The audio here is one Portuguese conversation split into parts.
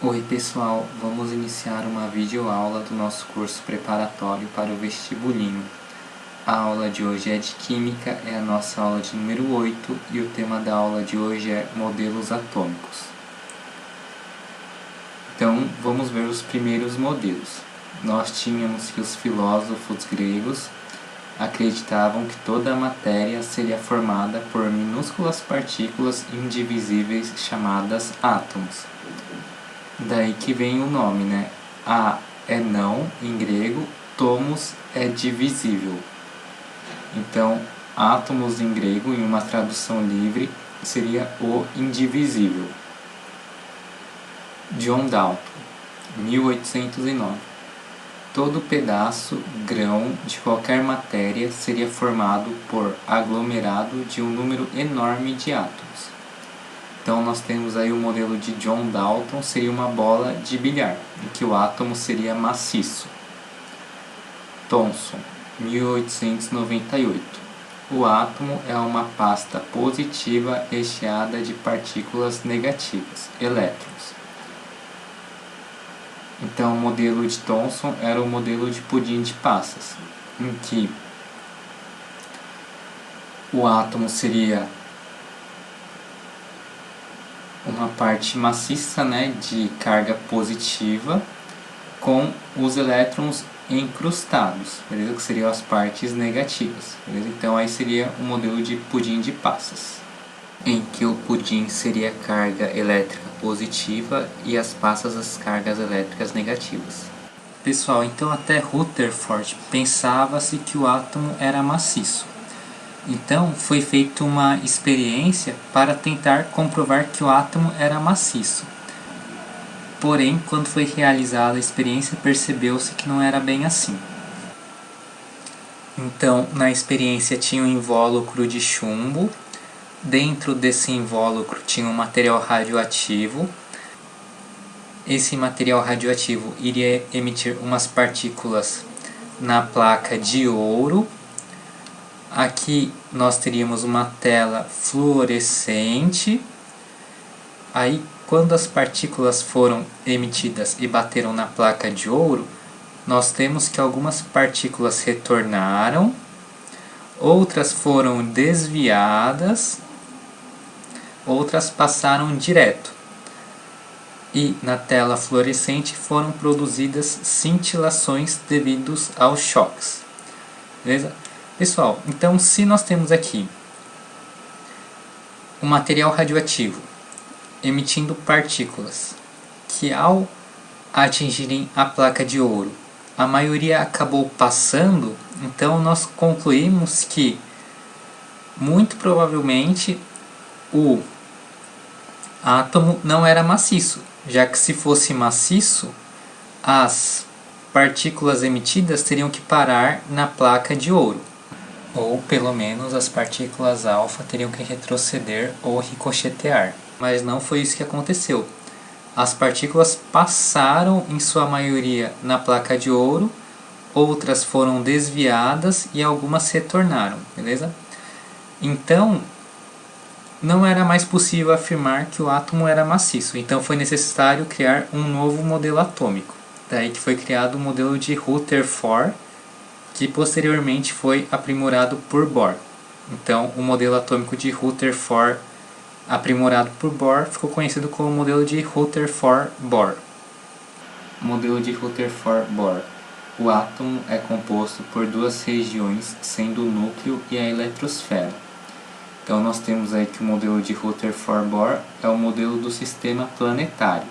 Oi pessoal, vamos iniciar uma videoaula do nosso curso preparatório para o vestibulinho. A aula de hoje é de Química, é a nossa aula de número 8 e o tema da aula de hoje é modelos atômicos. Então vamos ver os primeiros modelos. Nós tínhamos que os filósofos gregos acreditavam que toda a matéria seria formada por minúsculas partículas indivisíveis chamadas átomos. Daí que vem o nome, né? A é não em grego, tomos é divisível. Então, átomos em grego, em uma tradução livre, seria o indivisível. John Dalton, 1809. Todo pedaço, grão de qualquer matéria seria formado por aglomerado de um número enorme de átomos. Então nós temos aí o modelo de John Dalton, seria uma bola de bilhar, em que o átomo seria maciço. Thomson, 1898. O átomo é uma pasta positiva recheada de partículas negativas, elétrons. Então o modelo de Thomson era o modelo de pudim de passas, em que o átomo seria uma parte maciça, né, de carga positiva com os elétrons encrustados, beleza? Que seriam as partes negativas, beleza? Então aí seria o modelo de pudim de passas, em que o pudim seria carga elétrica positiva e as passas as cargas elétricas negativas. Pessoal, então até Rutherford pensava-se que o átomo era maciço. Então, foi feita uma experiência para tentar comprovar que o átomo era maciço. Porém, quando foi realizada a experiência, percebeu-se que não era bem assim. Então, na experiência tinha um invólucro de chumbo. Dentro desse invólucro tinha um material radioativo. Esse material radioativo iria emitir umas partículas na placa de ouro. Aqui nós teríamos uma tela fluorescente. Aí, quando as partículas foram emitidas e bateram na placa de ouro, nós temos que algumas partículas retornaram, outras foram desviadas, outras passaram direto. E na tela fluorescente foram produzidas cintilações devido aos choques. Beleza? Pessoal, então se nós temos aqui um material radioativo emitindo partículas que ao atingirem a placa de ouro, a maioria acabou passando, então nós concluímos que muito provavelmente o átomo não era maciço, já que se fosse maciço, as partículas emitidas teriam que parar na placa de ouro. Ou pelo menos as partículas alfa teriam que retroceder ou ricochetear. Mas não foi isso que aconteceu. As partículas passaram em sua maioria na placa de ouro, outras foram desviadas e algumas retornaram, beleza? Então, não era mais possível afirmar que o átomo era maciço, então foi necessário criar um novo modelo atômico. Daí que foi criado o modelo de Rutherford, que posteriormente foi aprimorado por Bohr. Então, o modelo atômico de Rutherford aprimorado por Bohr ficou conhecido como modelo de Rutherford-Bohr. Modelo de Rutherford-Bohr. O átomo é composto por duas regiões, sendo o núcleo e a eletrosfera. Então, nós temos aí que o modelo de Rutherford-Bohr é o modelo do sistema planetário,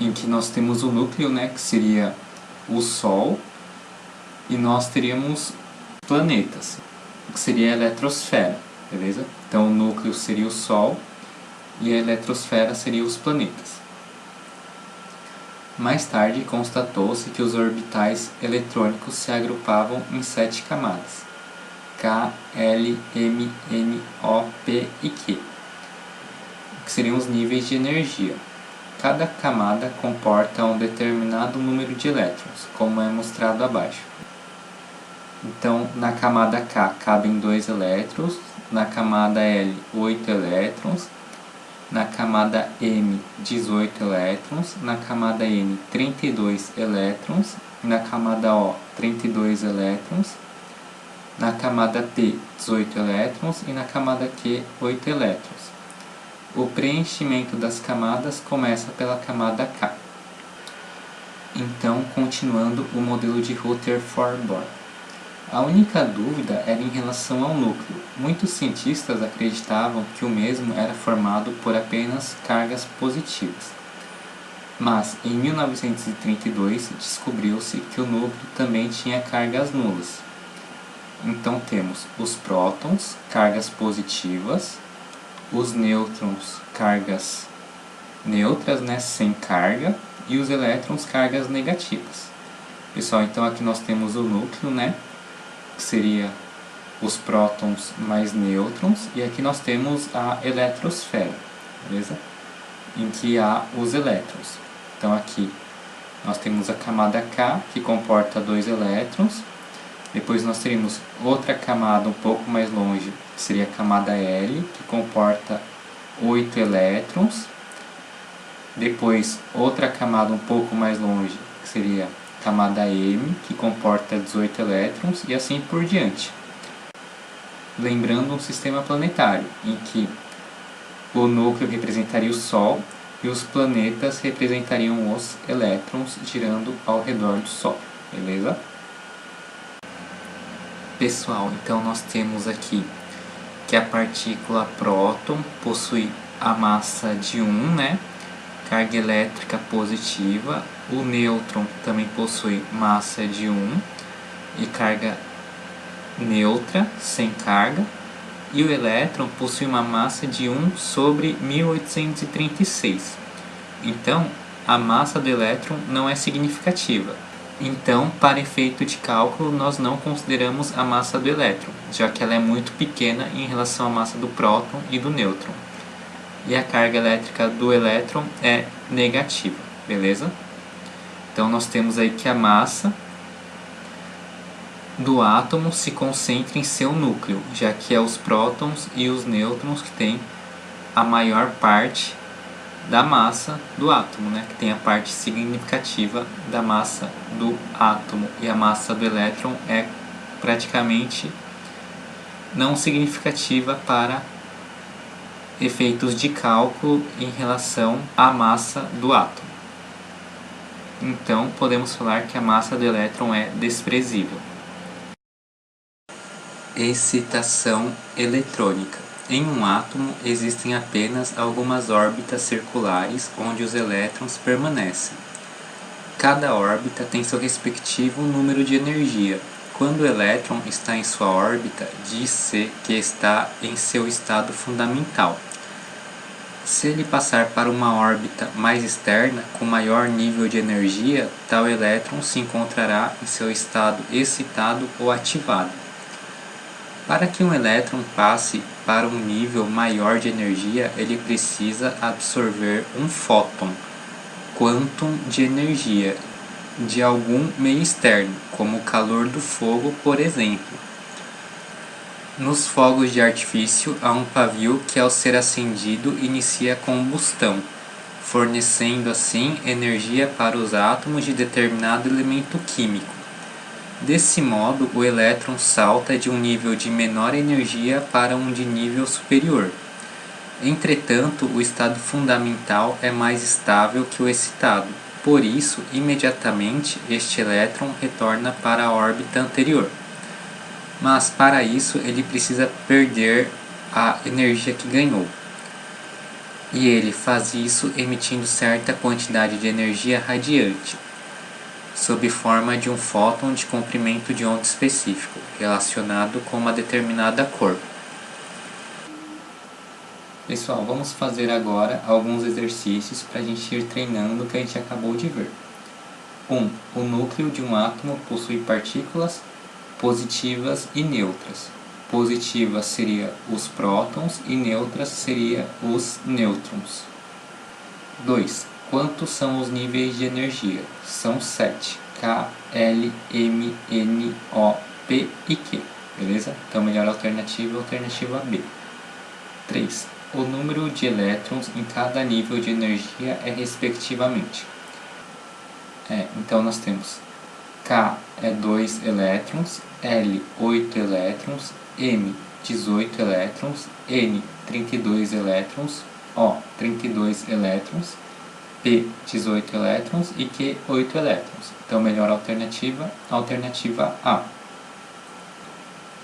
em que nós temos o núcleo, né, que seria o Sol, e nós teríamos planetas, que seria a eletrosfera, beleza? Então o núcleo seria o Sol e a eletrosfera seria os planetas. Mais tarde constatou-se que os orbitais eletrônicos se agrupavam em 7 camadas, K, L, M, N, O, P e Q, que seriam os níveis de energia. Cada camada comporta um determinado número de elétrons, como é mostrado abaixo. Então, na camada K cabem 2 elétrons, na camada L 8 elétrons, na camada M 18 elétrons, na camada N 32 elétrons, na camada O 32 elétrons, na camada P 18 elétrons e na camada Q 8 elétrons. O preenchimento das camadas começa pela camada K. Então, continuando o modelo de Rutherford-Bohr. A única dúvida era em relação ao núcleo. Muitos cientistas acreditavam que o mesmo era formado por apenas cargas positivas. Mas, em 1932, descobriu-se que o núcleo também tinha cargas nulas. Então temos os prótons, cargas positivas, os nêutrons, cargas neutras, sem carga, e os elétrons, cargas negativas. Pessoal, então aqui nós temos o núcleo, que seria os prótons mais nêutrons, e aqui nós temos a eletrosfera, beleza? Em que há os elétrons. Então aqui nós temos a camada K, que comporta 2 elétrons. Depois nós teríamos outra camada um pouco mais longe, que seria a camada L, que comporta 8 elétrons. Depois outra camada um pouco mais longe, que seria a camada M, que comporta 18 elétrons, e assim por diante. Lembrando um sistema planetário, em que o núcleo representaria o Sol e os planetas representariam os elétrons girando ao redor do Sol, beleza? Pessoal, então nós temos aqui que a partícula próton possui a massa de 1, carga elétrica positiva. O nêutron também possui massa de 1 e carga neutra, sem carga. E o elétron possui uma massa de 1 sobre 1836. Então, a massa do elétron não é significativa. Então, para efeito de cálculo, nós não consideramos a massa do elétron, já que ela é muito pequena em relação à massa do próton e do nêutron. E a carga elétrica do elétron é negativa, beleza? Então, nós temos aí que a massa do átomo se concentra em seu núcleo, já que é os prótons e os nêutrons que têm a maior parte da massa do átomo, que tem a parte significativa da massa do átomo, e a massa do elétron é praticamente não significativa para efeitos de cálculo em relação à massa do átomo. Então, podemos falar que a massa do elétron é desprezível. Excitação eletrônica. Em um átomo existem apenas algumas órbitas circulares onde os elétrons permanecem. Cada órbita tem seu respectivo número de energia. Quando o elétron está em sua órbita, diz-se que está em seu estado fundamental. Se ele passar para uma órbita mais externa, com maior nível de energia, tal elétron se encontrará em seu estado excitado ou ativado. Para que um elétron passe para um nível maior de energia, ele precisa absorver um fóton, quantum de energia, de algum meio externo, como o calor do fogo, por exemplo. Nos fogos de artifício há um pavio que, ao ser acendido, inicia a combustão, fornecendo assim energia para os átomos de determinado elemento químico. Desse modo, o elétron salta de um nível de menor energia para um de nível superior. Entretanto, o estado fundamental é mais estável que o excitado. Por isso, imediatamente, este elétron retorna para a órbita anterior. Mas, para isso, ele precisa perder a energia que ganhou. E ele faz isso emitindo certa quantidade de energia radiante, sob forma de um fóton de comprimento de onda específico, relacionado com uma determinada cor. Pessoal, vamos fazer agora alguns exercícios para a gente ir treinando o que a gente acabou de ver. 1. O núcleo de um átomo possui partículas positivas e neutras. Positivas seria os prótons e neutras seria os nêutrons. 2. Quantos são os níveis de energia? São 7. K, L, M, N, O, P e Q. Beleza? Então, melhor alternativa é a alternativa B. 3. o número de elétrons em cada nível de energia é respectivamente. Então nós temos K é 2 elétrons, L 8 elétrons, M 18 elétrons, N 32 elétrons, O 32 elétrons, P 18 elétrons e Q 8 elétrons. Então melhor alternativa, alternativa A.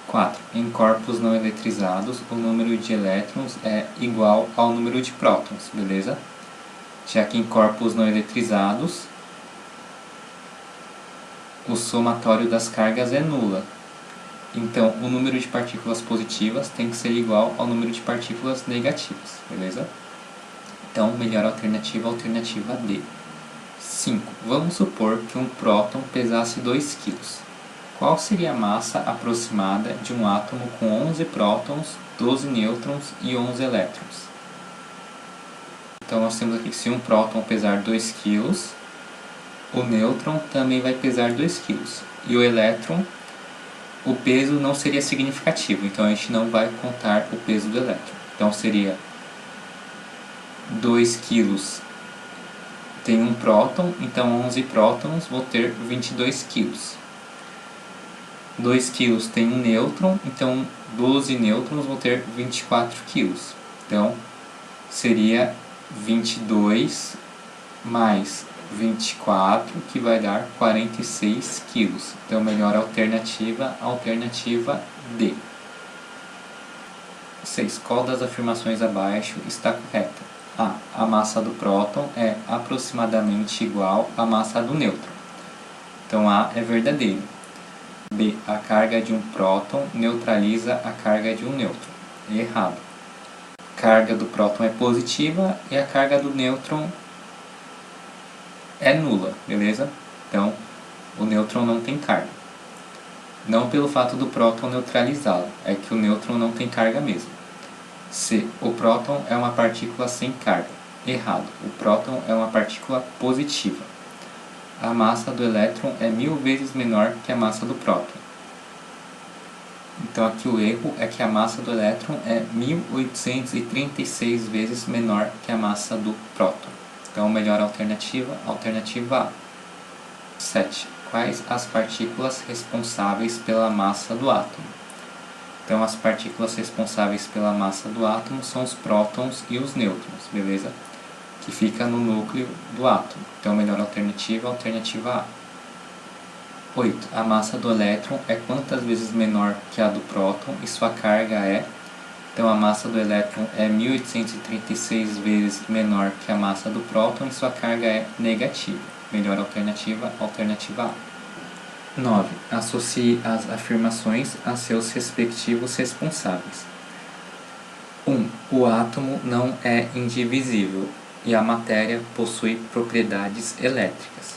4. Em corpos não eletrizados, o número de elétrons é igual ao número de prótons, beleza? Já que em corpos não eletrizados, o somatório das cargas é nula. Então, o número de partículas positivas tem que ser igual ao número de partículas negativas, beleza? Então, melhor alternativa, alternativa D. 5. Vamos supor que um próton pesasse 2 kg. Qual seria a massa aproximada de um átomo com 11 prótons, 12 nêutrons e 11 elétrons? Então, nós temos aqui que se um próton pesar 2 kg, o nêutron também vai pesar 2 kg. E o elétron, o peso não seria significativo, então a gente não vai contar o peso do elétron. Então seria 2 kg tem um próton, então 11 prótons vão ter 22 kg. 2 kg tem um nêutron, então 12 nêutrons vão ter 24 kg. Então seria 22 mais 24, que vai dar 46 kg. Então, melhor alternativa, alternativa D. 6. Qual das afirmações abaixo está correta? A. A massa do próton é aproximadamente igual à massa do nêutron. Então, A é verdadeiro. B. A carga de um próton neutraliza a carga de um nêutron. Errado. A carga do próton é positiva e a carga do nêutron é nula, beleza? Então, o nêutron não tem carga. Não pelo fato do próton neutralizá-lo, é que o nêutron não tem carga mesmo. C. O próton é uma partícula sem carga. Errado. O próton é uma partícula positiva. A massa do elétron é 1000 vezes menor que a massa do próton. Então aqui o erro é que a massa do elétron é 1836 vezes menor que a massa do próton. Então, melhor alternativa, alternativa A. 7. Quais as partículas responsáveis pela massa do átomo? Então, as partículas responsáveis pela massa do átomo são os prótons e os nêutrons, beleza? Que fica no núcleo do átomo. Então, melhor alternativa, alternativa A. 8. A massa do elétron é quantas vezes menor que a do próton e sua carga é... Então, a massa do elétron é 1836 vezes menor que a massa do próton e sua carga é negativa. Melhor alternativa, alternativa A. 9. Associe as afirmações a seus respectivos responsáveis. 1. O átomo não é indivisível e a matéria possui propriedades elétricas.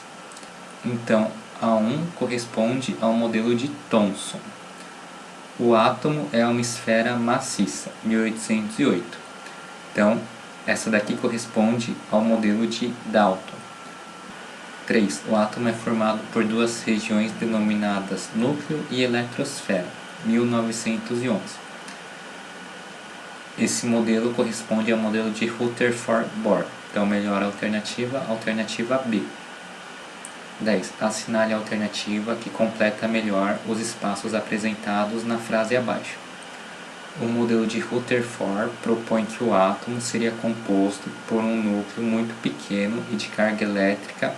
Então, A1 corresponde ao modelo de Thomson. O átomo é uma esfera maciça, 1808. Então, essa daqui corresponde ao modelo de Dalton. 3. O átomo é formado por duas regiões denominadas núcleo e eletrosfera, 1911. Esse modelo corresponde ao modelo de Rutherford-Bohr. Então, melhor alternativa, alternativa B. 10. Assinale a alternativa que completa melhor os espaços apresentados na frase abaixo. O modelo de Rutherford propõe que o átomo seria composto por um núcleo muito pequeno e de carga elétrica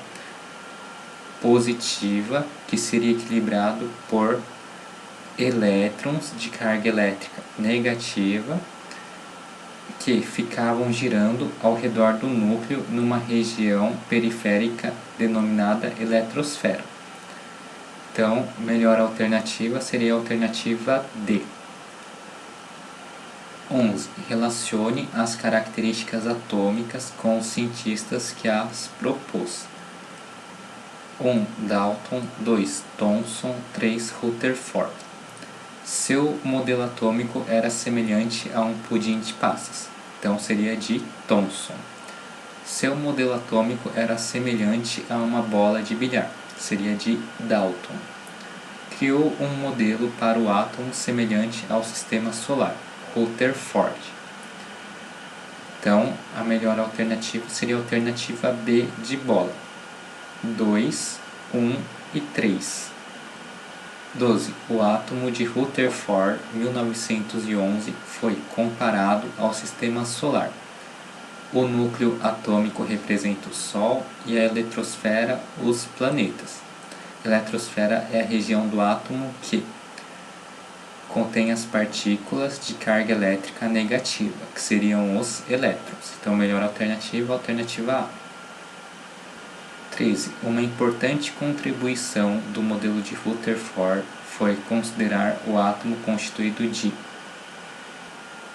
positiva, que seria equilibrado por elétrons de carga elétrica negativa, que ficavam girando ao redor do núcleo numa região periférica denominada eletrosfera. Então, melhor alternativa seria a alternativa D. 11. Relacione as características atômicas com os cientistas que as propôs. 1. Dalton. 2. Thomson. 3. Rutherford. Seu modelo atômico era semelhante a um pudim de passas. Então seria de Thomson. Seu modelo atômico era semelhante a uma bola de bilhar. Seria de Dalton. Criou um modelo para o átomo semelhante ao sistema solar. Rutherford. Então, a melhor alternativa seria a alternativa B de bola. 2, 1 e 3. 12. O átomo de Rutherford, 1911, foi comparado ao sistema solar. O núcleo atômico representa o Sol e a eletrosfera os planetas. A eletrosfera é a região do átomo que contém as partículas de carga elétrica negativa, que seriam os elétrons. Então, a melhor alternativa é a alternativa A. 13. Uma importante contribuição do modelo de Rutherford foi considerar o átomo constituído de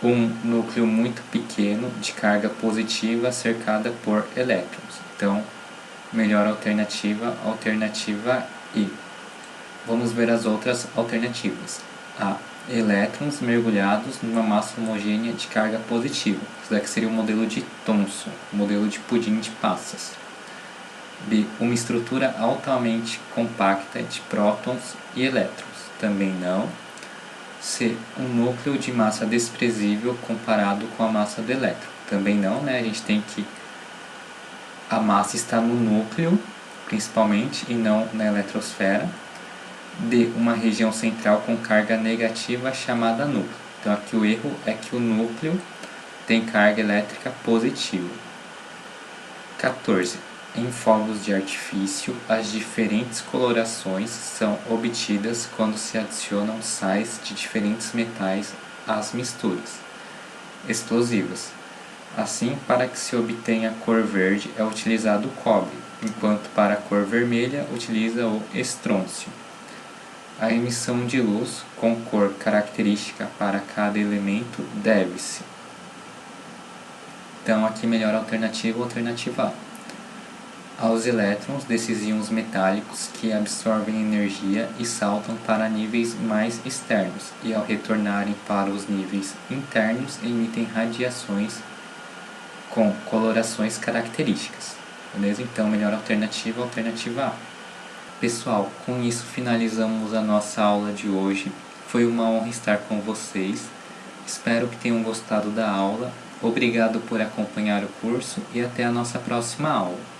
um núcleo muito pequeno de carga positiva cercada por elétrons. Então, melhor alternativa, alternativa E. Vamos ver as outras alternativas. A. Elétrons mergulhados numa massa homogênea de carga positiva. Isso daqui seria o modelo de Thomson, o modelo de pudim de passas. B. Uma estrutura altamente compacta de prótons e elétrons. Também não. C. Um núcleo de massa desprezível comparado com a massa do elétron. Também não, né? A gente tem que... A massa está no núcleo, principalmente, e não na eletrosfera. D. Uma região central com carga negativa chamada núcleo. Então aqui o erro é que o núcleo tem carga elétrica positiva. 14. Em fogos de artifício, as diferentes colorações são obtidas quando se adicionam sais de diferentes metais às misturas explosivas. Assim, para que se obtenha a cor verde é utilizado o cobre, enquanto para a cor vermelha utiliza o estrôncio. A emissão de luz com cor característica para cada elemento deve-se. Então, aqui melhor alternativa, alternativa A. Aos elétrons desses íons metálicos que absorvem energia e saltam para níveis mais externos, e ao retornarem para os níveis internos emitem radiações com colorações características. Beleza? Então, melhor alternativa, alternativa A. Pessoal, com isso finalizamos a nossa aula de hoje. Foi uma honra estar com vocês. Espero que tenham gostado da aula. Obrigado por acompanhar o curso e até a nossa próxima aula.